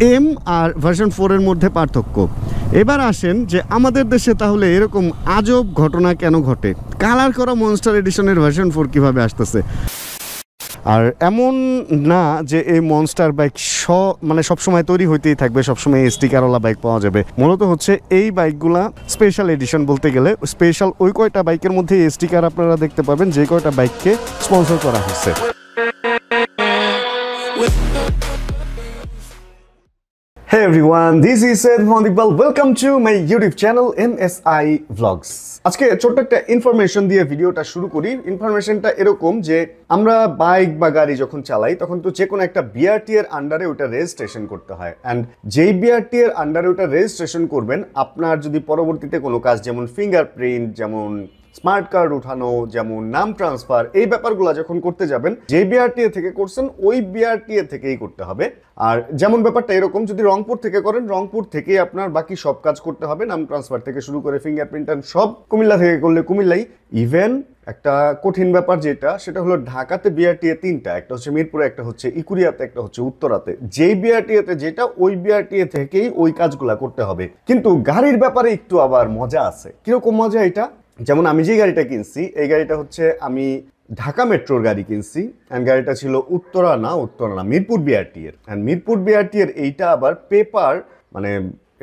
M R version 4 এর মধ্যে পার্থক্য। এবার আসেন যে আমাদের দেশে তাহলে এরকম আজব ঘটনা কেন ঘটে, কালার করা মনস্টার এডিশনের ভার্সন 4 কিভাবে আসতেছে। আর এমন না যে এই মনস্টার বাইক মানে সবসময় তৈরি হইতেই থাকবে, সবসময় স্টিকারওয়ালা বাইক পাওয়া যাবে। মূলত হচ্ছে এই বাইকগুলা স্পেশাল এডিশন, বলতে গেলে স্পেশাল ওই কয়টা বাইকের মধ্যে স্টিকার আপনারা দেখতে পাবেন যে কয়টা বাইককে স্পন্সর করা হয়েছে। Hey everyone, this is Said Mohammad Iqbal. Welcome to my YouTube channel MSI Vlogs. আজকে ছোট্ট একটা ইনফরমেশন দিয়ে ভিডিওটা শুরু করি। ইনফরমেশনটা এরকম যে আমরা বাইক বা গাড়ি যখন চালাই তখন তো যে কোনো একটা বিআরটি এর আন্ডারে ওটা রেজিস্ট্রেশন করতে হয়। অ্যান্ড যেই বিআরটি এর আন্ডারে ওটা রেজিস্ট্রেশন করবেন, আপনার যদি পরবর্তীতে কোনো কাজ যেমন ফিঙ্গারপ্রিন্ট, যেমন স্মার্ট কার্ড উঠানো, যেমন নাম ট্রান্সফার, এই ব্যাপারগুলো যখন করতে যাবেন যে বিআরটিএ থেকে করছেন ওই বিআরটিএ থেকেই করতে হবে। আর যেমন ব্যাপারটা এরকম, যদি রংপুর থেকে করেন রংপুর থেকেই আপনার বাকি সব কাজ করতে হবে, নাম ট্রান্সফার থেকে শুরু করে ফিঙ্গারপ্রিন্ট সব। কুমিল্লা থেকে করলে কুমিল্লাই। ইভেন একটা কঠিন ব্যাপার সেটা হলো ঢাকাতে বিআরটিএ 3টা, একটা হচ্ছে মিরপুরে, একটা হচ্ছে ইকুরিয়াতে, একটা হচ্ছে উত্তরাতে। যেই বিআরটিএতে যেটা ওই বিআরটিএ থেকেই ওই কাজগুলা করতে হবে। কিন্তু গাড়ির ব্যাপারে একটু আবার মজা আছে। কিরকম মজা এটা? যেমন আমি যে গাড়িটা কিনছি, এই গাড়িটা হচ্ছে আমি ঢাকা মেট্রোর গাড়ি কিনছি। অ্যান্ড গাড়িটা ছিল উত্তরা না মিরপুর বিআরটি এর। অ্যান্ড মিরপুর বিআরটি এর এইটা আবার পেপার, মানে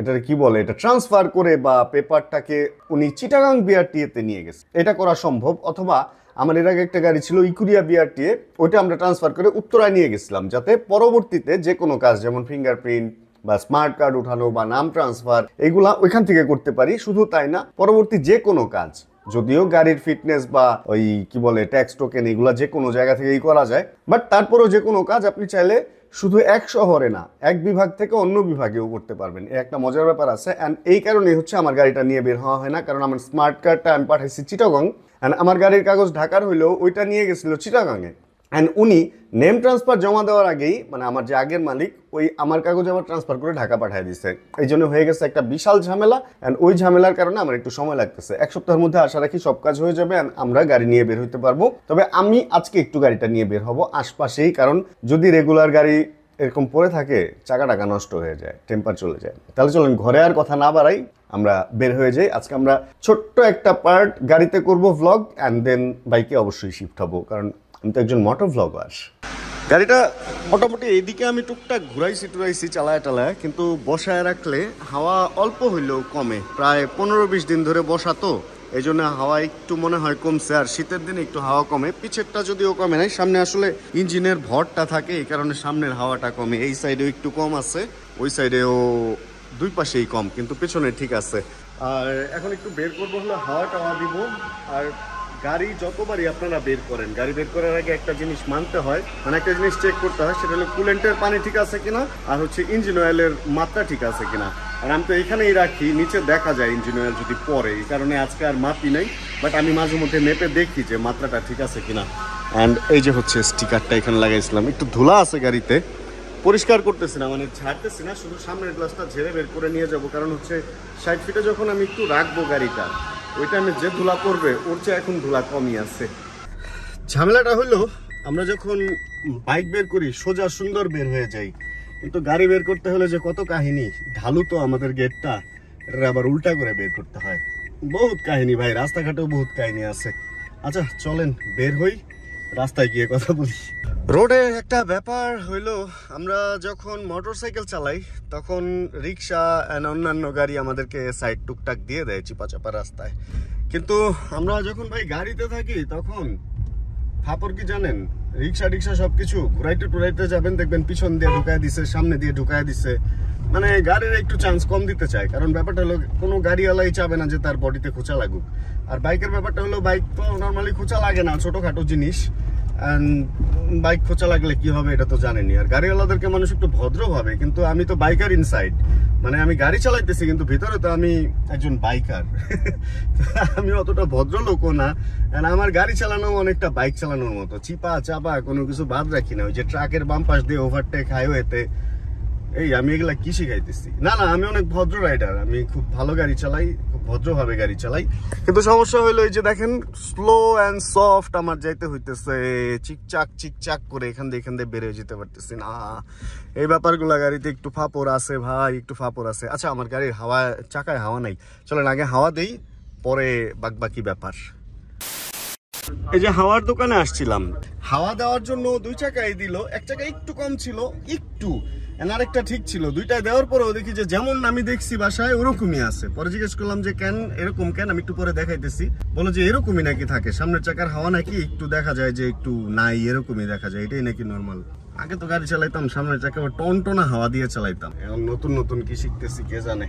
এটার কি বলে, এটা ট্রান্সফার করে বা পেপারটাকে উনি চিটাগাং বিআরটিএতে নিয়ে গেছে। এটা করা সম্ভব। অথবা আমার এর আগে একটা গাড়ি ছিল ইকুরিয়া বিআরটিএ, ওইটা আমরা ট্রান্সফার করে উত্তরায় নিয়ে গেছিলাম, যাতে পরবর্তীতে যে কোনো কাজ যেমন ফিঙ্গারপ্রিন্ট বা স্মার্ট কার্ড উঠানো বা নাম ট্রান্সফার এগুলা ওইখান থেকে করতে পারি। শুধু তাই না, পরবর্তী যে কোনো কাজ, যদিও গাড়ির ফিটনেস বা ওই কি বলে ট্যাক্স টোকেন এগুলা যে কোনো জায়গা থেকেই করা যায়, বাট তারপরেও যে কোনো কাজ আপনি চাইলে শুধু এক শহরে না, এক বিভাগ থেকে অন্য বিভাগেও করতে পারবেন। এই একটা মজার ব্যাপার আছে। অ্যান্ড এই কারণেই হচ্ছে আমার গাড়িটা নিয়ে বের হওয়া হয় না, কারণ আমার স্মার্ট কার্ডটা আমি পাঠাইছি চিটাগং। অ্যান্ড আমার গাড়ির কাগজ ঢাকার হইলেও ওইটা নিয়ে গেছিল চিটাগাংয়ে। অ্যান্ড উনি নেম ট্রান্সফার জমা দেওয়ার আগেই, মানে আমার যে আগের মালিক, ওই আমার কাগজ আবার ট্রান্সফার করে ঢাকা পাঠিয়ে দিচ্ছে। এই জন্য হয়ে গেছে একটা বিশাল ঝামেলা। অ্যান্ড ওই ঝামেলার কারণে আমার একটু সময় লাগতেছে। এক সপ্তাহের মধ্যে আশা রাখি সব কাজ হয়ে যাবে, অ্যান্ড আমরা গাড়ি নিয়ে বের হইতে পারবো। তবে আমি আজকে একটু গাড়িটা নিয়ে বের হব আশপাশেই, কারণ যদি রেগুলার গাড়ি এরকম পড়ে থাকে চাকা টাকা নষ্ট হয়ে যায়, টেম্পার চলে যায়। তাহলে চলেন ঘরে আর কথা না বাড়াই, আমরা বের হয়ে যাই। আজকে আমরা ছোট্ট একটা পার্ট গাড়িতে করব ভ্লগ, অ্যান্ড দেন বাইকে অবশ্যই শিফট হবো, কারণ আমি তো একজন মোটর ভ্লগার। গাড়িটা মোটামুটি এইদিকে আমি টুকটাক ঘুরাইছি চালায়, কিন্তু বসায় রাখলে হাওয়া অল্প হইলেও কমে। প্রায় 15-20 দিন ধরে বসা তো, এই জন্য হাওয়া একটু মনে হয় কমছে। আর শীতের দিনে একটু হাওয়া কমে, পিছেরটা যদিও কমে নাই, সামনে আসলে ইঞ্জিনের ভরটা থাকে, এই কারণে সামনের হাওয়াটা কমে। এই সাইডেও একটু কম আছে, ওই সাইডেও দুই পাশেই কম, কিন্তু পেছনে ঠিক আছে। আর এখন একটু বের করবো হলো হাওয়া টাওয়া দিব। আর গাড়ি যতবারই আপনারা বের করেন, গাড়ি বের করার আগে একটা জিনিস মানতে হয়, মানে একটা জিনিস চেক করতে হয়, সেটা হলো কুলেন্টের পানি ঠিক আছে কিনা, আর হচ্ছে ইঞ্জিন অয়েলের মাত্রা ঠিক আছে কিনা। আর আমি তো এখানেই রাখি, নিচে দেখা যায় ইঞ্জিন অয়েল যদি পরে, এই কারণে আজকে আর মাপি নাই, বাট আমি মাঝে মধ্যে মেপে দেখি যে মাত্রাটা ঠিক আছে কিনা। অ্যান্ড এই যে হচ্ছে স্টিকারটা এখানে লাগাইছিলাম, একটু ধুলা আছে গাড়িতে, পরিষ্কার করতেছি না, মানে ঝাড়তেছি না, শুধু সামনের গ্লাসটা ঝেড়ে বের করে নিয়ে যাব। কারণ হচ্ছে 60 ফিটে যখন আমি একটু রাখবো গাড়িটা, ওই টাইমে যে ধুলা করবে ওর চেয়ে এখন ধুলা কমই আছে। ঝামেলাটা হলো আমরা যখন বাইক বের করি সোজা সুন্দর বের হয়ে যাই, কিন্তু গাড়ি বের করতে হলে যে কত কাহিনী। ঢালু তো আমাদের গেটটা, এটা আবার উল্টা করে বের করতে হয়, বহুত কাহিনী ভাই, রাস্তাঘাটেও বহুত কাহিনী আছে। আচ্ছা চলেন বের হই, রাস্তায় গিয়ে কথা বলি। রোডে একটা ব্যাপার হইলো, আমরা যখন মোটরসাইকেল চালাই তখন রিক্সা এন্ড অন্যান্য গাড়ি আমাদেরকে সাইড টুকটাক দিয়ে দেয় চিপা চাপা রাস্তায়, কিন্তু আমরা যখন ভাই গাড়িতে থাকি তখন ফাপড় কি জানেন, রিক্সা সবকিছু ঘুরাইতে যাবেন, দেখবেন পিছন দিয়ে ঢুকায় দিছে, সামনে দিয়ে ঢুকায় দিছে। মানে গাড়ির একটু চান্স কম দিতে চায়, কারণ ব্যাপারটা হলো কোনো গাড়িওয়ালাই চাবে না যে তার বডিতে খোঁচা লাগুক। আর বাইকের ব্যাপারটা হলো, বাইক তো নর্মালি খোঁচা লাগে না, ছোটখাটো জিনিস, বাইক খোঁচা লাগলে কি হবে এটা তো জানেনি। আর গাড়িওয়ালাদেরকে মানুষ একটু ভদ্র ভাবে, কিন্তু আমি তো বাইকার ইনসাইড, মানে আমি গাড়ি চালাইতেছি কিন্তু ভিতরে তো আমি একজন বাইকার। আমি অতটা ভদ্রলোকও না, আমার গাড়ি চালানো অনেকটা বাইক চালানোর মতো, চিপা চাপা কোনো কিছু বাদ রাখি না। ওই যে ট্রাকের বাম পাশ দিয়ে ওভারটেক হাইওয়েতে, এই আমি এগুলা কি শিখাইতেছি? না না, আমি অনেক ভদ্র রাইডার, আমি খুব ভালো গাড়ি চালাই, খুব ভদ্রভাবে গাড়ি চালাই। কিন্তু সমস্যা হলো এই যে দেখেন স্লো অ্যান্ড সফট আমার যাইতে হইতেছে, চিকচাক চিকচাক করে এখান দিয়ে বের হয়ে যেতে পারতেছি না। এই ব্যাপারগুলা গাড়িতে একটু ফাপড় আছে ভাই, একটু ফাপড় আছে। আচ্ছা আমার গাড়ির হাওয়া, চাকায় হাওয়া নাই, চলেন আগে হাওয়া দেই, পরে বাকি ব্যাপার। এই যে হাওয়ার দোকানে আসছিলাম, হাওয়া দেওয়ার জন্য 2 চাকাই দিল, 1 চাকা একটু কম ছিল একটু, আরেকটা ঠিক ছিল। 2টাই দেওয়ার পরেও দেখি যে যেমন আমি দেখছি বাসায় ওরকমই আছে। পরে জিজ্ঞেস করলাম যে কেন এরকম, কেন? আমি একটু পরে দেখাইতেছি। বলো যে এরকমই নাকি থাকে, সামনের চাকার হাওয়া নাকি একটু দেখা যায় যে একটু নাই, এরকমই দেখা যায়, এটাই নাকি নর্মাল। আগে তো গাড়ি চালাইতাম সামনের চাকা টনটনা হাওয়া দিয়ে চালাইতাম, এখন নতুন কি শিখতেছি কে জানে।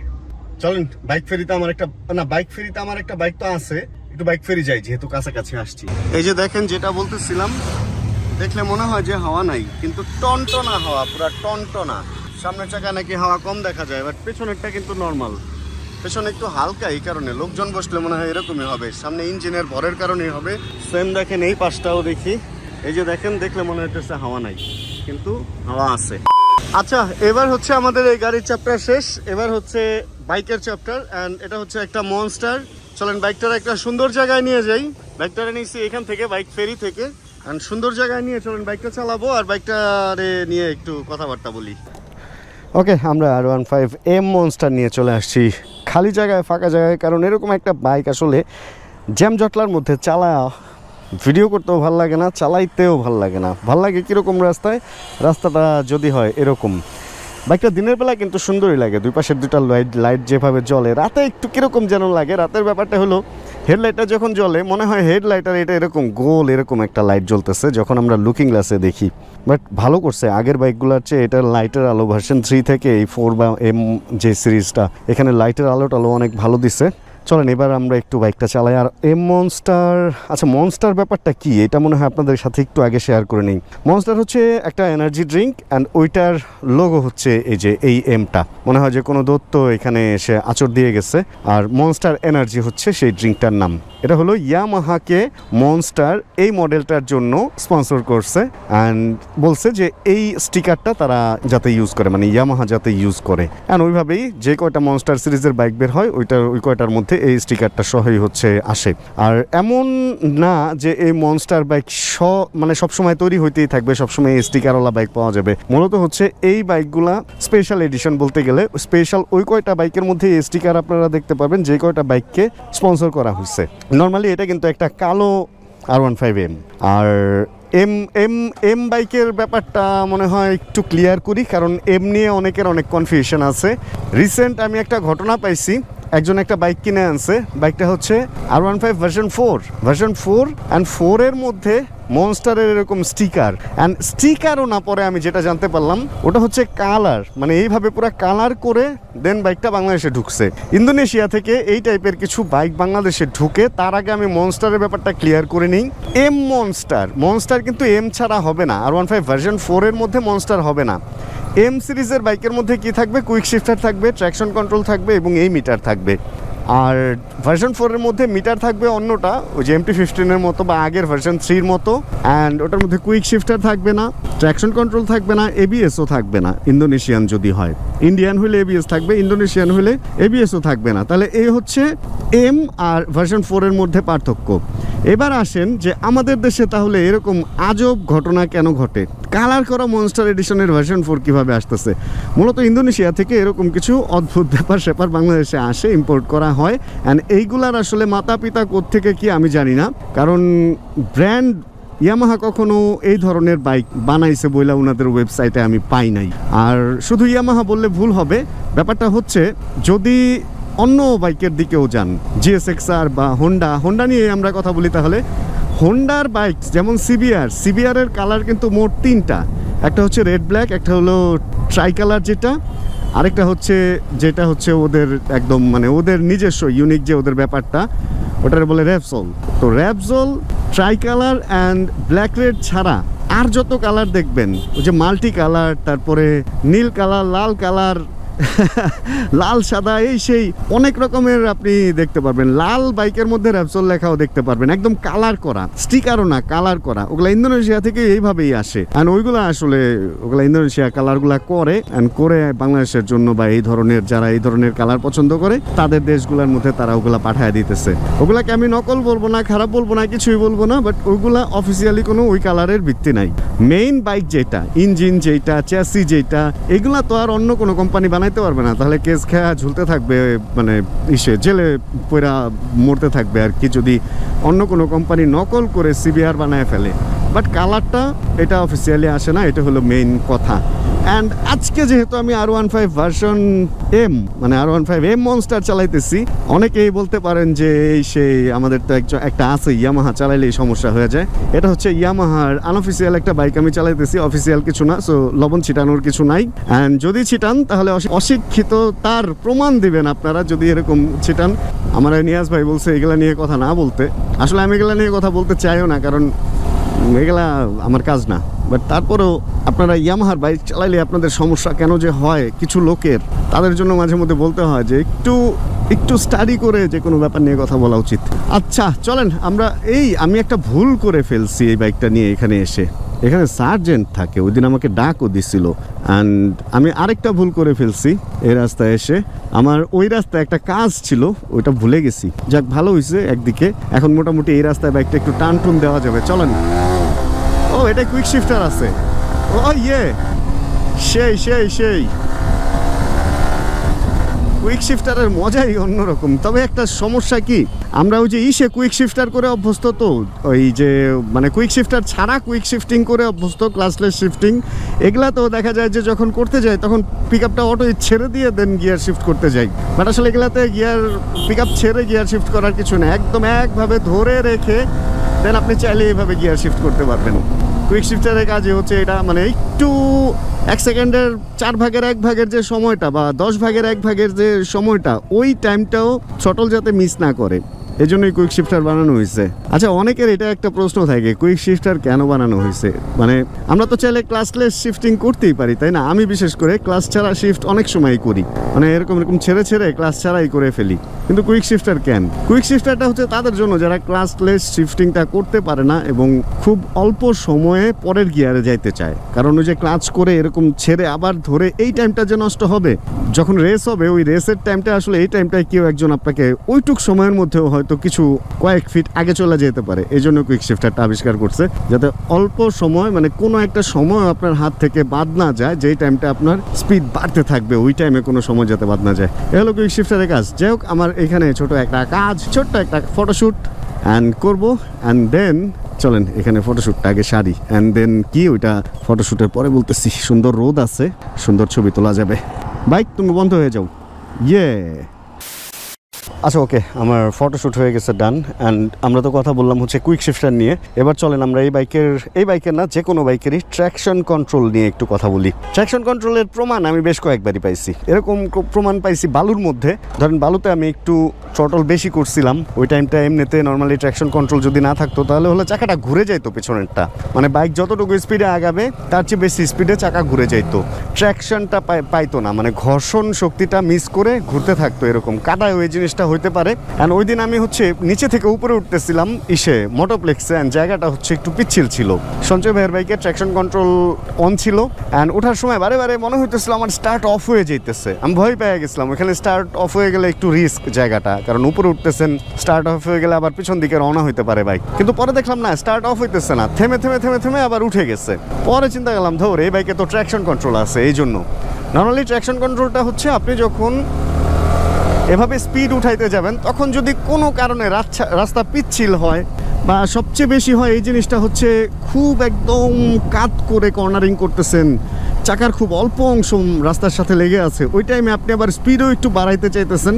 চলেন বাইক ফেরিতে আমার একটা, না বাইক ফেরিতে আমার একটা বাইক তো আছে, একটু বাইক ফেরি যাই যেহেতু কাছাকাছি আসছি। এই যে দেখেন যেটা বলতেছিলাম, দেখলে মনে হয় যে হাওয়া নাই, কিন্তু টনটনা হাওয়া, পুরা টনটনা। সামনের চাকা নাকি হাওয়া কম দেখা যায়, বাট পেছনেরটা কিন্তু নর্মাল। পেছনে একটু হালকা, এই কারণে লোকজন বসলে মনে হয় এরকমই হবে, সামনে ইঞ্জিনের ভরের কারণেই হবে। সেম দেখেন এই পাশটাও দেখি, এই যে দেখেন, দেখলে মনে হচ্ছে হাওয়া নাই কিন্তু হাওয়া আছে। আচ্ছা এবার হচ্ছে আমাদের এই গাড়ির চ্যাপ্টার শেষ, এবার হচ্ছে বাইকের চ্যাপ্টার, অ্যান্ড এটা হচ্ছে একটা মনস্টার। চলেন বাইকটার একটা সুন্দর জায়গায় নিয়ে যাই। বাইকটারে নিয়েছি এখান থেকে, বাইক ফেরি থেকে, অ্যান্ড সুন্দর জায়গায় নিয়ে চলেন বাইকটা চালাবো আর বাইকটারে নিয়ে একটু কথাবার্তা বলি। ওকে, আমরা R15M মনস্টার নিয়ে চলে আসছি খালি জায়গায়, ফাঁকা জায়গায়, কারণ এরকম একটা বাইক আসলে জ্যাম জটলার মধ্যে চালায় ভিডিও করতেও ভাল লাগে না, চালাইতেও ভাল লাগে না। ভাল লাগে কীরকম রাস্তায়, রাস্তাটা যদি হয় এরকম। বাইকটা দিনের বেলা কিন্তু সুন্দরই লাগে, 2 পাশের 2টা লাইট যেভাবে জ্বলে। রাতে একটু কীরকম যেন লাগে। রাতের ব্যাপারটা হলো হেডলাইটটা যখন জ্বলে মনে হয় হেডলাইটার এটা এরকম গোল এরকম একটা লাইট জ্বলতেছে যখন আমরা লুকিং গ্লাসে দেখি। বাট ভালো করছে, আগের বাইকগুলোর চেয়ে এটার লাইটের আলো ভার্সন 3 থেকে এই 4 বা M যে সিরিজটা, এখানে লাইটের আলোটা অনেক ভালো দিছে। চলেন এবার আমরা একটু বাইকটা চালাই। আর এম মনস্টার, আচ্ছা মনস্টার ব্যাপারটা কি এটা মনে হয় আপনাদের সাথে একটু আগে শেয়ার করে নিই। মনস্টার হচ্ছে একটা এনার্জি ড্রিঙ্ক, অ্যান্ড ওইটার লোগো হচ্ছে এই যে এই এমটা, মনে হয় যে কোনো দত্ত এখানে এসে আচর দিয়ে গেছে। আর মনস্টার এনার্জি হচ্ছে সেই ড্রিঙ্কটার নাম। এটা হলো ইয়ামাহাকে মনস্টার এই মডেলটার জন্য স্পন্সর করছে, অ্যান্ড বলছে যে এই স্টিকারটা তারা যাতে ইউজ করে, মানে ইয়ামাহা যাতে ইউজ করে। অ্যান্ড ওইভাবেই যে কয়টা মনস্টার সিরিজের বাইক বের হয় ওই কয়টার মধ্যে এই স্টিকারটা সহই হচ্ছে আসে। আর এমন না যে এই মনস্টার বাইক মানে সবসময় তৈরি হইতেই থাকবে, সবসময় এই স্টিকারওয়ালা বাইক পাওয়া যাবে। মূলত হচ্ছে এই বাইকগুলা স্পেশাল এডিশন বলতে গেলে স্পেশাল ওই কয়টা বাইকের মধ্যে এই স্টিকার আপনারা দেখতে পাবেন যে কয়টা বাইককে স্পন্সর করা হয়েছে। নর্মালি এটা কিন্তু একটা কালো R15M। আর এম বাইকের ব্যাপারটা মনে হয় একটু ক্লিয়ার করি, কারণ এম নিয়ে অনেকের অনেক কনফিউশন আছে। রিসেন্ট আমি একটা ঘটনা পাইছি, একজন একটা বাইক কিনে আনছে, বাইকটা হচ্ছে R15 ভার্সন 4 অ্যান্ড 4 এর মধ্যে মনস্টারের এরকম স্টিকার, অ্যান্ড স্টিকারও না পরে আমি যেটা জানতে পারলাম ওটা হচ্ছে কালার, মানে এইভাবে পুরো কালার করে দেন বাইকটা বাংলাদেশে ঢুকছে। ইন্দোনেশিয়া থেকে এই টাইপের কিছু বাইক বাংলাদেশে ঢুকে, তার আগে আমি মনস্টারের ব্যাপারটা ক্লিয়ার করে নিই। এম মনস্টার কিন্তু এম ছাড়া হবে না, R15 ভার্সন 4 এর মধ্যে মনস্টার হবে না। এম সিরিজের বাইকের মধ্যে কি থাকবে? কুইক শিফটার থাকবে, ট্র্যাকশন কন্ট্রোল থাকবে এবং এই মিটার থাকবে। আর ভার্সন 4 এর মধ্যে মিটার থাকবে অন্যটা, ওই যে MT-15 এর মতো বা আগের ভার্সন 3 এর মতো, অ্যান্ড ওটার মধ্যে কুইক শিফটার থাকবে না, ট্র্যাকশন কন্ট্রোল থাকবে না, ABS-ও থাকবে না। ইন্দোনেশিয়ান যদি হয়, ইন্ডিয়ান হলে ABS থাকবে, ইন্দোনেশিয়ান হলে ABS-ও থাকবে না। তাহলে এই হচ্ছে এম আর ভার্সন 4 এর মধ্যে পার্থক্য। এবার আসেন যে আমাদের দেশে তাহলে এরকম আজব ঘটনা কেন ঘটে? কালার করা মনস্টার এডিশনের ভার্সন 4 কিভাবে আসতেছে? মূলত ইন্দোনেশিয়া থেকে এরকম কিছু অদ্ভুত ব্যাপার স্যাপার বাংলাদেশে আসে, ইম্পোর্ট করা হয়, অ্যান্ড এইগুলার আসলে মাতা পিতা কোত্থেকে কি আমি জানি না, কারণ ব্র্যান্ড ইয়ামাহা কখনো এই ধরনের বাইক বানাইছে বইলা ওনাদের ওয়েবসাইটে আমি পাই নাই। আর শুধু ইয়ামাহা বললে ভুল হবে, ব্যাপারটা হচ্ছে যদি অন্য বাইকের দিকেও যান, GSX-R বা হোন্ডা নিয়ে আমরা কথা বলি, তাহলে হোন্ডার বাইক যেমন সিবিআর এর কালার কিন্তু মোট 3টা, একটা হচ্ছে রেড ব্ল্যাক, একটা হলো ট্রাই কালার যেটা, আরেকটা হচ্ছে যেটা হচ্ছে ওদের একদম মানে ওদের নিজস্ব ইউনিক যে ওদের ব্যাপারটা, ওটার বলে র্যাপসোল। তো Repsol, try colour and black red ছাড়া আর যত কালার দেখবেন, ওই যে মাল্টি কালার, তারপরে নীল কালার, লাল কালার, লাল সাদা এই সেই অনেক রকমের আপনি দেখতে পারবেন। লাল বাইকের মধ্যে র্যাপসল লেখাও দেখতে পারবেন, একদম কালার করা, স্টিকারও না, কালার করা। ওগুলা ইন্দোনেশিয়া থেকে এইভাবেই আসে, আর ওইগুলা আসলে ওগুলা ইন্দোনেশিয়া কালারগুলা করে করে বাংলাদেশের জন্য, বা এই ধরনের যারা এই ধরনের কালার পছন্দ করে তাদের দেশগুলোর মধ্যে তারা ওগুলা পাঠায় দিতেছে। ওগুলাকে আমি নকল বলবো না, খারাপ বলবো না, কিছুই বলবো না, বাট ওইগুলা অফিসিয়ালি কোনো ওই কালারের ভিত্তি নাই। মেইন বাইক যেটা, ইঞ্জিন যেটা, চ্যাসি যেটা, এগুলা তো আর অন্য কোনো কোম্পানি বানাইতে পারবে না, তাহলে কেস খেয়া ঝুলতে থাকবে, মানে জেলে পয়রা মরতে থাকবে আর কি, যদি অন্য কোনো কোম্পানি নকল করে সিবিআর বানায় ফেলে। বাট কালারটা এটা অফিসিয়ালি আসে না, এটা হলো মেইন কথা। অ্যান্ড আজকে যেহেতু আমি R15 ভার্সন এম, মানে R15 মনস্টার চালাইতেছি, অনেকেই বলতে পারেন যে এই সেই আমাদের তো একটা আছে ইয়ামাহা, চালাইলেই সমস্যা হয়ে যায়। এটা হচ্ছে ইয়ামাহার আনঅফিসিয়াল একটা বাইক আমি চালাইতেছি, অফিসিয়াল কিছু না, সো লবণ ছিটানোর কিছু নাই। অ্যান্ড যদি ছিটান তাহলে অশিক্ষিত তার প্রমাণ দিবেন আপনারা, যদি এরকম ছিটান। আমার নিয়াজ ভাই বলছে এগুলা নিয়ে কথা না বলতে, আসলে আমি এগুলা নিয়ে কথা বলতে চাইও না, কারণ এগুলা আমার কাজ না। বাট তারপরেও আপনারা ইয়ামাহার বাইক চালাইলে আপনাদের সমস্যা কেন যে হয় কিছু লোকের, তাদের জন্য মাঝে মধ্যে বলতে হয় যে একটু স্টাডি করে যে কোনো ব্যাপার নিয়ে কথা বলা উচিত। আচ্ছা চলেন আমরা আমি একটা ভুল করে ফেলছি এই বাইকটা নিয়ে এখানে এসে। এখানে সার্জেন্ট থাকে, ওই দিন আমাকে ডাকও দিছিল, অ্যান্ড আমি আরেকটা ভুল করে ফেলছি এই রাস্তায় এসে। আমার ওই রাস্তায় একটা কাজ ছিল, ওইটা ভুলে গেছি। যাক ভালো হয়েছে একদিকে, এখন মোটামুটি এই রাস্তায় বাইকটা একটু টান টুন দেওয়া যাবে। চলেন। ও এটা কুইক শিফটার আছে, ও ইয়ে সেই কুইক শিফটারের মজাই অন্যরকম। তবে একটা সমস্যা কি, আমরা ওই যে কুইক শিফটার করে অভ্যস্ত, তো ওই যে মানে কুইক শিফটার ছাড়া কুইক শিফটিং করে অভ্যস্ত, ক্লাসলেস শিফটিং, এগুলা তো দেখা যায় যে যখন করতে যাই তখন পিক আপটা অটো ছেড়ে দিয়ে দেন গিয়ার শিফট করতে যাই। বাট আসলে এগুলাতে পিক আপ ছেড়ে গিয়ার শিফট করার কিছু না, একদম একভাবে ধরে রেখে দেন আপনি চাইলে এইভাবে গিয়ার শিফট করতে পারবেন। কুইক শিফটারের কাজে হচ্ছে এটা, মানে একটু 1 সেকেন্ডের 4 ভাগের 1 ভাগের যে সময়টা, বা 10 ভাগের 1 ভাগের যে সময়টা, ওই টাইমটাও শটল যাতে মিস না করে, এই জন্যই কুইক শিফটার বানানো হয়েছে। আচ্ছা অনেকের এটা একটা প্রশ্ন থাকে, কুইক শিফটার কেন বানানো হয়েছে? মানে আমরা তো চাইলে ক্লাসলেস শিফটিং করতেই পারি, তাই না? আমি বিশেষ করে ক্লাস ছাড়া শিফট অনেক সময় করি, মানে এরকম ছেড়ে ক্লাস ছাড়াই করে ফেলি। কিন্তু কুইক শিফটার কেন? কুইক শিফটারটা হচ্ছে তাদের জন্য যারা ক্লাসলেস শিফটিংটা করতে পারে না এবং খুব অল্প সময়ে পরের গিয়ারে যাইতে চায়। কারণ ওই যে ক্লাচ করে এরকম ছেড়ে আবার ধরে, এই টাইমটা যে নষ্ট হবে যখন রেস হবে, ওই রেসের টাইমটা আসলে এই টাইমটায় কেউ একজন আপনাকে ওইটুক সময়ের মধ্যেও হয়তো কিছু কয়েক ফিট আগে চলে যেতে পারে। এই জন্য কুইক শিফটারটা আবিষ্কার করছে, যাতে অল্প সময়, মানে কোনো একটা সময় আপনার হাত থেকে বাদ না যায়, যেই টাইমটা আপনার স্পিড বাড়তে থাকবে ওই টাইমে কোনো সময় যাতে বাদ না যায়। এ হলো কুইক শিফটারের কাজ। যাই হোক, আমার এখানে ছোট একটা ফটোশ্যুট অ্যান্ড করবো, অ্যান্ড দেন চলেন এখানে ফটোশ্যুটটা আগে সারি, অ্যান্ড দেন কি ওইটা ফটোশ্যুটের পরে বলতেছি। সুন্দর রোদ আছে, সুন্দর ছবি তোলা যাবে। বাইক তুমি বন্ধ হয়ে যাও। আচ্ছা ওকে, আমার ফটোশ্যুট হয়ে গেছে, ডান। অ্যান্ড আমরা তো কথা বললাম হচ্ছে কুইক শিফটার নিয়ে। এবার চলেন আমরা এই বাইকের না, যে কোনো বাইকেরই ট্র্যাকশন কন্ট্রোল নিয়ে একটু কথা বলি। ট্র্যাকশন কন্ট্রোলের প্রমাণ আমি বেশ কয়েকবারই পাইছি। এরকম প্রমাণ পাইছি বালুর মধ্যে। ধরেন বালুতে আমি একটু থ্রটল বেশি করছিলাম, ওই টাইমটা এমনিতে নর্মালি ট্র্যাকশন কন্ট্রোল যদি না থাকতো তাহলে হলো চাকাটা ঘুরে যাইতো পেছনেরটা, মানে বাইক যতটুকু স্পিডে আগাবে তার চেয়ে বেশি স্পিডে চাকা ঘুরে যাইতো, ট্র্যাকশনটা পাইতো না, মানে ঘর্ষণ শক্তিটা মিস করে ঘুরতে থাকতো। এরকম কাদায় ওই জিনিসটা হইতে পারে। অ্যান্ড ওই দিন আমি হচ্ছে নিচে থেকে উপরে উঠতেছিলাম মোটোপ্লেক্সে, অ্যান্ড জায়গাটা হচ্ছে একটু পিচ্ছিল ছিল। সঞ্চয় ভাইয়ের বাইকের ট্র্যাকশন কন্ট্রোল অন ছিল, অ্যান্ড ওঠার সময় বারে মনে হইতেছিল আমার স্টার্ট অফ হয়ে যাইতেছে। আমি ভয় পেয়ে গেছিলাম, ওখানে স্টার্ট অফ হয়ে গেলে একটু রিস্ক জায়গাটা, কারণ উপরে উঠতেছেন, স্টার্ট অফ হয়ে গেলে আবার পিছন দিকে রওনা হইতে পারে বাইক। কিন্তু পরে দেখলাম না, স্টার্ট অফ হইতেছে না, থেমে আবার উঠে গেছে। পরে চিন্তা করলাম ধর এই বাইকে তো ট্র্যাকশন কন্ট্রোল আছে। এই জন্য নর্মালি ট্র্যাকশন কন্ট্রোলটা হচ্ছে আপনি যখন এভাবে স্পিড উঠাইতে যাবেন, তখন যদি কোনো কারণে রাস্তা পিচ্ছিল হয় বা সবচেয়ে বেশি হয় এই জিনিসটা হচ্ছে খুব একদম কাত করে কর্নারিং করতেছেন, চাকার খুব অল্প অংশ রাস্তার সাথে লেগে আছে, ওই টাইমে আপনি আবার স্পিডও একটু বাড়াইতে চাইতেছেন,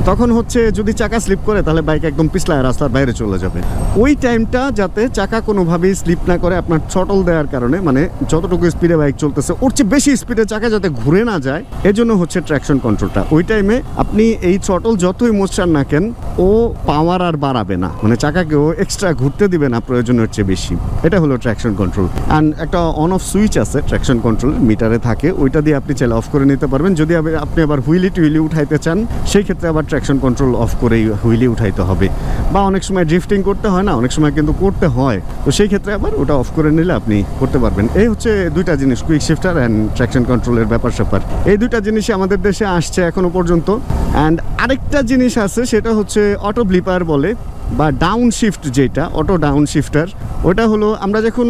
তখন হচ্ছে যদি চাকা স্লিপ করে তাহলে বাইক একদম পিছলায় রাস্তার বাইরে চলে যাবে। ওই টাইমটা যাতে চাকা কোনোভাবেই স্লিপ না করে, আপনার থ্রটল দেওয়ার কারণে, মানে যতটুকু স্পিডে বাইক চলতেছে ওর চেয়ে বেশি স্পিডে চাকা যাতে ঘুরে না যায়, এজন্য হচ্ছে ট্র্যাকশন কন্ট্রোলটা। ওই টাইমে আপনি এই থ্রটল যতই মোশন না কেন, ও পাওয়ার আর বাড়াবে না, মানে চাকাকে ও এক্সট্রা ঘুরতে দিবে না প্রয়োজনের চেয়ে বেশি। এটা হলো ট্র্যাকশন কন্ট্রোল। অ্যান্ড একটা অন অফ সুইচ আছে ট্র্যাকশন কন্ট্রোল মিটারে থাকে, ওইটা দিয়ে আপনি চাইলে অফ করে নিতে পারবেন। যদি আপনি আবার হুইলি টুইলি উঠাইতে চান সেই ক্ষেত্রে আবার ট্র্যাকশন কন্ট্রোল অফ করেই হুইলি উঠাইতে হবে, বা অনেক সময় ড্রিফটিং করতে হয় না, অনেক সময় কিন্তু করতে হয়, তো সেই ক্ষেত্রে আবার ওটা অফ করে নিলে আপনি করতে পারবেন। এই হচ্ছে দুইটা জিনিস, কুইক শিফটার অ্যান্ড ট্র্যাকশন কন্ট্রোলের ব্যাপার স্যাপার। এই দুইটা জিনিসই আমাদের দেশে আসছে এখনো পর্যন্ত। অ্যান্ড আরেকটা জিনিস আছে, সেটা হচ্ছে অটো ব্লিপার বলে, বা ডাউন শিফট, যেটা অটো ডাউন শিফটার। ওটা হলো আমরা যখন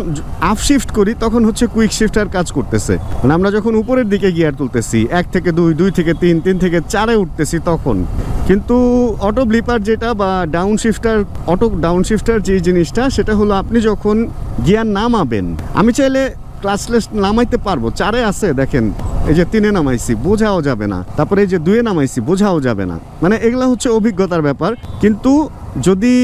আপ শিফট করি তখন হচ্ছে কুইক শিফটার কাজ করতেছে, মানে আমরা যখন উপরের দিকে গিয়ার তুলতেছি 1 থেকে 2, 2 থেকে 3, 3 থেকে 4-এ উঠতেছি তখন। কিন্তু অটো ব্লিপার যেটা বা down shifter, auto down shifter যে জিনিসটা, সেটা হলো আপনি যখন গিয়ার নামাবেন, আমি চাইলে ক্লাসলেস নামাইতে পারবো, 4-এ আছে দেখেন, এই যে 3-এ নামাইছি বোঝাও যাবে না, তারপরে এই যে 2-এ নামাইছি বোঝাও যাবে না, মানে এগুলো হচ্ছে অভিজ্ঞতার ব্যাপার। কিন্তু যদি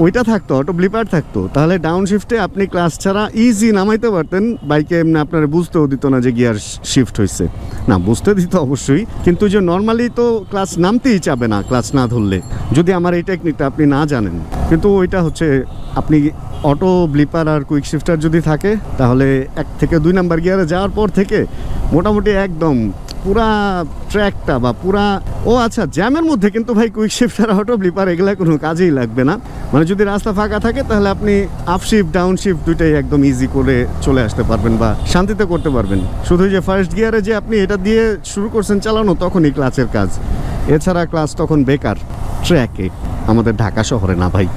ওইটা থাকতো, অটো ব্লিপার থাকতো, তাহলে ডাউন শিফটে আপনি ক্লাস ছাড়া ইজি নামাইতে পারতেন বাইকে, এমনি আপনার বুঝতেও দিত না যে গিয়ার শিফট হয়েছে, না বুঝতে দিত অবশ্যই, কিন্তু যে নর্মালি তো ক্লাস নামতেই চাবে না ক্লাস না ধরলে, যদি আমার এই টেকনিকটা আপনি না জানেন। কিন্তু ওইটা হচ্ছে আপনি অটো ব্লিপার আর কুইক শিফটার যদি থাকে, তাহলে 1 থেকে 2 নাম্বার গিয়ারে যাওয়ার পর থেকে মোটামুটি একদম পুরা ট্র্যাকটা বা পুরা, ও আচ্ছা জ্যামের মধ্যে কিন্তু ভাই কুইক শিফটার অটো ব্লিপার এগুলা কোনো কাজেই লাগবে না। মানে যদি রাস্তা ফাঁকা থাকে তাহলে আপনি আপ শিফট ডাউন শিফট দুইটাই একদম ইজি করে চলে আসতে পারবেন বা শান্তিতে করতে পারবেন। শুধু যে ফার্স্ট গিয়ারে যে আপনি এটা দিয়ে শুরু করছেন চালানো, তখনই ক্লাচের কাজ, এছাড়া ক্লাচ তখন বেকার ট্র্যাকে, আমাদের ঢাকা শহরে না ভাই।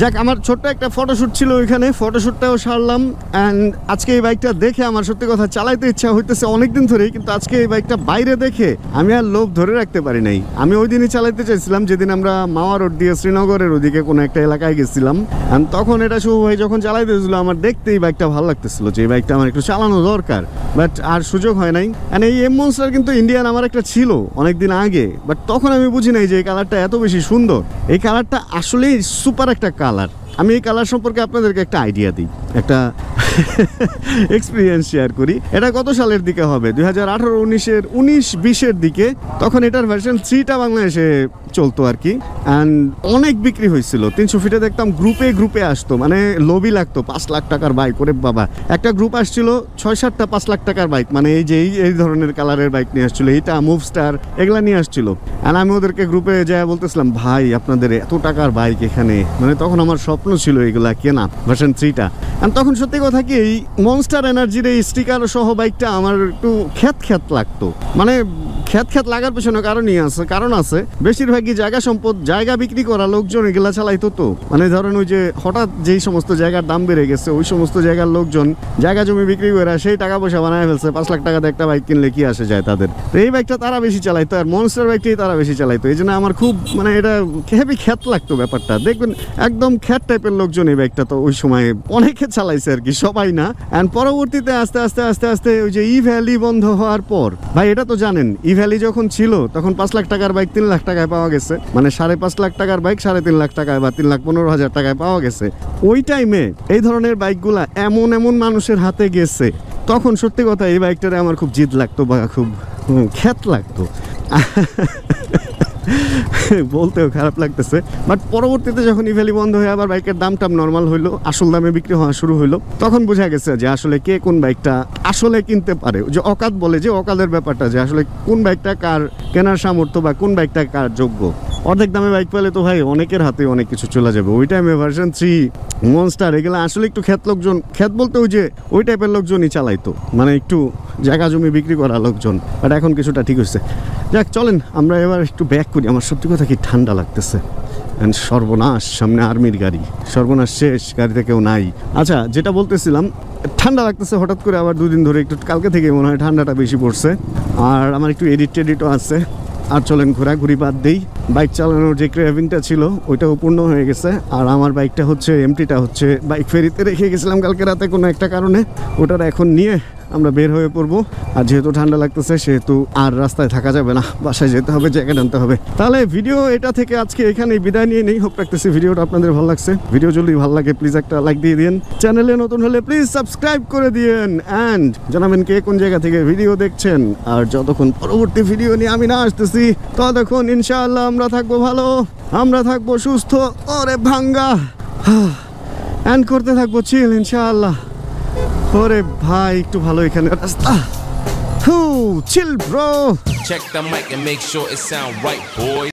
যাক, আমার ছোট্ট একটা ফটোশ্যুট ছিল ওইখানে, ফটোশ্যুটটাও সারলাম। অ্যান্ড আজকে এই বাইকটা দেখে আমার সত্যি কথা চালাইতে ইচ্ছা হইতেছে অনেকদিন ধরেই, কিন্তু আজকে এই বাইকটা বাইরে দেখে আমি আর লোভ ধরে রাখতে পারি নাই। আমি ওই দিনই চালাইতে চাইছিলাম যেদিন আমরা মাওয়া রোড দিয়ে শ্রীনগরের ওদিকে কোনো একটা এলাকায় গেছিলাম, অ্যান্ড তখন এটা শুভ ভাই যখন চালাইতেছিল আমার দেখতে এই বাইকটা ভালো লাগতেছিল যে এই বাইকটা আমার একটু চালানো দরকার, বাট আর সুযোগ হয় নাই। অ্যান্ড এই এম মনস্টার কিন্তু ইন্ডিয়ান আমার একটা ছিল অনেকদিন আগে, বাট তখন আমি বুঝি নাই যে এই কালারটা এত বেশি সুন্দর। এই কালারটা আসলেই সুপার একটা কালার। আমি এই কালার সম্পর্কে আপনাদেরকে একটা আইডিয়া দিই, একটা এক্সপিরিয়েন্স শেয়ার করি। এটা কত সালের দিকে হবে, 2018-19-এর 19-20-এর দিকে, তখন এটার ভার্সন 3টা বাংলাদেশে চলতো আর কি। অ্যান্ড অনেক বিক্রি হয়েছিল, 300 ফিটে দেখতাম গ্রুপে গ্রুপে আসতো, মানে লোভই লাগতো। 5 লাখ টাকার বাইক, ওরে বাবা, একটা গ্রুপ আসছিল 6-7টা 5 লাখ টাকার বাইক, মানে এই যে এই ধরনের কালারের বাইক নিয়ে আসছিল, এইটা মুভস্টার এগুলা নিয়ে আসছিল। আর আমি ওদেরকে গ্রুপে যাই বলতেছিলাম, ভাই আপনাদের এত টাকার বাইক এখানে, মানে তখন আমার স্বপ্ন ছিল এগুলা কেনা, ভার্সন 3টা। আর তখন সত্যি কথা কি, এই মনস্টার এনার্জির এই স্টিকার সহ বাইকটা আমার একটু খ্যাত লাগতো। মানে খ্যাত লাগার পেছনে কারণ আছে, বেশিরভাগই জায়গা সম্পদ, জায়গা বিক্রি করা লোকজন এগুলা চালাইতো। তো মানে ধরেন ওই যে হঠাৎ যেই সমস্ত জায়গার দাম বেড়ে গেছে, ওই সমস্ত জায়গার লোকজন জায়গা জমি বিক্রি করে সেই টাকা পয়সা বানায় ফেলছে। 5 লাখ টাকাতে একটা বাইক কিনলে কি আসে যায় তাদের, তো এই বাইকটা তারা বেশি চালাইতো, আর মনস্টার বাইকটাই তারা বেশি চালাইতো। এই জন্য আমার খুব মানে এটা হেভি খ্যাত লাগতো ব্যাপারটা। দেখবেন একদম খ্যাত টাইপের লোকজন এই বাইকটা তো ওই সময় অনেকে চালাইছে আর কি, সবাই না। অ্যান্ড পরবর্তীতে আস্তে আস্তে ওই যে ই ভ্যালি বন্ধ হওয়ার পর, ভাই এটা তো জানেন, ই ভ্যালি যখন ছিল তখন 5 লাখ টাকার বাইক 3 লাখ টাকায় পাওয়া গেছে, মানে 5.5 লাখ টাকার বাইক 3.5 লাখ টাকায় বা 3,15,000 টাকায় পাওয়া গেছে। ওই টাইমে এই ধরনের বাইকগুলা এমন মানুষের হাতে গেছে, তখন সত্যি কথা এই বাইকটারে আমার খুব জিদ লাগতো বা খুব খ্যাত লাগতো। বলতেও খারাপ লাগতেছে, বাট পরবর্তীতে যখন ইভ্যালি বন্ধ হয়ে আবার বাইকের দামটা নর্মাল হইলো, আসল দামে বিক্রি হওয়া শুরু হইলো, তখন বোঝা গেছে যে আসলে কে কোন বাইকটা আসলে কিনতে পারে। যে অকাত বলে, যে অকাতের ব্যাপারটা, যে আসলে কোন বাইকটা কার কেনার সামর্থ্য বা কোন বাইকটা কার যোগ্য। অর্ধেক দামে বাইক পেলে তো ভাই অনেকের হাতে অনেক কিছু চলে যাবে। ওই টাইমে ভার্সন 3 মনস্টার এগুলো আসলে একটু খ্যাত লোকজন, খ্যাত বলতে ওই যে ওই টাইপের লোকজনই চালাইতো, মানে একটু জায়গা জমি বিক্রি করা লোকজন। বাট এখন কিছুটা ঠিক হচ্ছে। যাক, চলেন আমরা এবার একটু ব্যাক করি। আমার সত্যি কথা কি ঠান্ডা লাগতেছে, অ্যান্ড সর্বনাশ, সামনে আর্মির গাড়ি, সর্বনাশ শেষ, গাড়িতে কেউ নাই। আচ্ছা, যেটা বলতেছিলাম, ঠান্ডা লাগতেছে হঠাৎ করে, আবার 2 দিন ধরে একটু, কালকে থেকে মনে হয় ঠান্ডাটা বেশি পড়ছে। আর আমার একটু এডিটও আছে। আর চলেন ঘোরাঘুরি বাদ দেই। বাইক চালানোর যে ক্রেভিংটা ছিল ওইটাও পূর্ণ হয়ে গেছে। আর আমার বাইকটা হচ্ছে এমটিটা হচ্ছে বাইক ফেরিতে রেখে গেছিলাম কালকে রাতে কোনো একটা কারণে, ওটার এখন নিয়ে আমরা বের হয়ে পড়বো। আর যেহেতু ঠান্ডা লাগতেছে সেহেতু আর রাস্তায় থাকা যাবে না, বাসায় যেতে হবে, জ্যাকেট আনতে হবে। তাহলে ভিডিও এটা থেকে আজকে এখানে বিদায় নিয়ে নেই। হোপ রাখতেছি ভিডিওটা আপনাদের ভালো লাগছে। ভিডিও যদি ভালো লাগে প্লিজ একটা লাইক দিয়ে দিন, চ্যানেলে নতুন হলে প্লিজ সাবস্ক্রাইব করে দিন, অ্যান্ড জানাবেন কে কোন জায়গা থেকে ভিডিও দেখছেন। আর যতক্ষণ পরবর্তী ভিডিও নিয়ে আমি না আসতেছি ততক্ষণ ইনশাআল্লাহ আমরা থাকবো ভালো, আমরা থাকবো সুস্থ, ওরে ভাঙ্গা অ্যান্ড করতে থাকবো চিল ইনশাআল্লাহ। ওরে ভাই একটু ভালো এখানে রাস্তা, chill bro. Check the mic and make sure it sound right, boy.